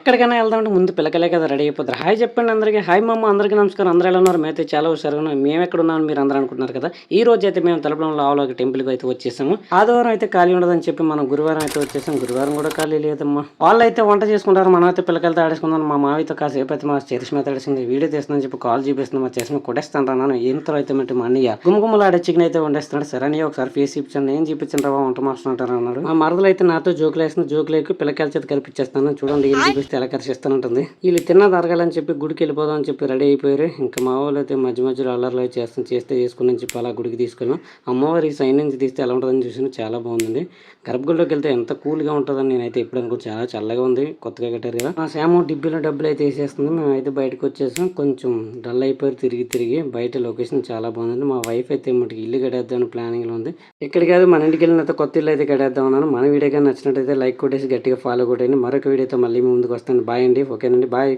ఎక్కడికైనా వెళ్దామంటే ముందు పిల్లకలే కదా రెడీ అయిపోతారు. హాయ్ చెప్పండి అందరికీ. హాయ్ మమ్మ, అందరికీ నమస్కారం. అందరూ ఎలా ఉన్నారు? మేమైతే చాలా హుషారుగా ఉన్నాం. మేమెక్కడున్నామని మీరు అందరూ అనుకుంటున్నారు కదా! ఈ రోజైతే మేము తలుపురంలో ఆవులకి టెంపుల్‌కి అయితే వచ్చేసాము. ఆదివారం అయితే ఖాళీ ఉండదని చెప్పి మనం గురువారం అయితే వచ్చేసాం. గురువారం కూడా ఖాళీ లేదమ్మా. వాళ్ళైతే వంట చేసుకుంటారు. మనమైతే పిల్లకాయలతో ఆడేసుకుందాం. మా మావయ్యతో కాసేపు అయితే మా చరిష్మ అయితే ఆడేసింది. వీడియో తీస్తుందని చెప్పి కాల్ చూపిస్తుంది. మా చరిష్మ కొట్టేస్తాను రా నాన్న. ఇంతలో అయితే మట్టి మా అన్నయ్య గుమగుమలాడే చికెన్ అయితే వండేస్తున్నాడు. సరే అన్నయ్య ఒకసారి ఫేస్ చూపించాను. నేను చూపించాను రా వంట మాస్టర్ అంటారు అన్నాడు. మా మరదలు అయితే నాతో జోకులు వేస్తుంది. జోకులు ఎక్కి పిల్లకాయల చేత కనిపించేస్తాను. చూడండి వీళ్ళు చూపిస్తే ఎలా కరిచిస్తానంటుంది. వీళ్ళు తిన్నది అరగాలని చెప్పి గుడికి వెళ్ళిపోదాం అని చెప్పి రెడీ అయిపోయారు. ఇంకా మా వాళ్ళు అయితే మధ్య మధ్యలో అల్లర్లు అయితే చేస్తే చేసుకుని అని చెప్పి అలా గుడికి తీసుకెళ్ళాం. అమ్మవారి సైన్ నుంచి తీస్తే ఎలా ఉంటుందని చూసాను. చాలా బాగుందండి. గర్భగుడిలోకి వెళ్తే ఎంత కూల్గా ఉంటుందని నేనైతే ఎప్పుడు అనుకో. చాలా చల్లగా ఉంది. కొత్తగా కట్టారు కదా. మా శాము డిబ్బీలో డబ్బులు అయితే వేసేస్తుంది. మేమైతే బయటకు వచ్చేసాం. కొంచెం డల్ అయిపోయారు తిరిగి బయట లొకేషన్ చాలా బాగుందండి. మా వైఫ్ అయితే మటుకు ఇల్లు కట్టేద్దామని ప్లానింగ్లో ఉంది. ఇక్కడ కాదు మన ఇంటికి వెళ్ళినంత కొత్త ఇల్లు అయితే కట్టేద్దాం అన్నాను. మన వీడియో కానీ నచ్చినట్టయితే లైక్ కొట్టేసి గట్టిగా ఫాలో కొట్టండి. మరొక వీడియోతో మళ్ళీ ముందుకు వస్తాను. బాయ్ అండి. ఓకేనండి. బాయ్.